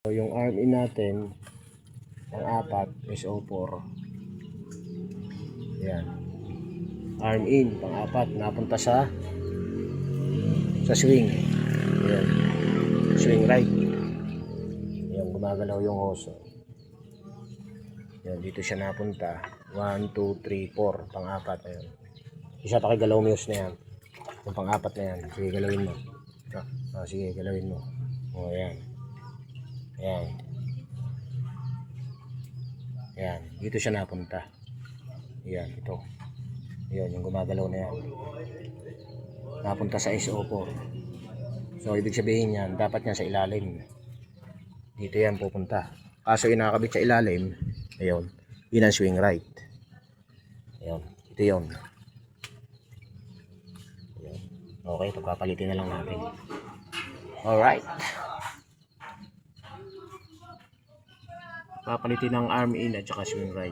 So, yung arm in natin, ang apat, SO4. Yan. Arm in, pang-apat, napunta sa swing. Yan. Swing right. Yan, gumagalaw yung hose. Yan, dito siya napunta. 1, 2, 3, 4, pang-apat. Ayan. Isa pakigalaw mo na yan. Yung pang-apat na yan. Sige, galawin mo. Sige, galawin mo. O, yan. Yan. Yan. Dito siya napunta. Yan, ito. Yan, yung gumagalaw na yan. Napunta sa SO4. So, ibig sabihin yan, dapat yan sa ilalim. Dito yan pupunta. Kaso inakabit sa ilalim, ayun, yun ang swing right. Ayun, ito yun. Ayun. Okay, pagpapalitin na lang natin. Alright. Papalitin ng arm in at saka swing right.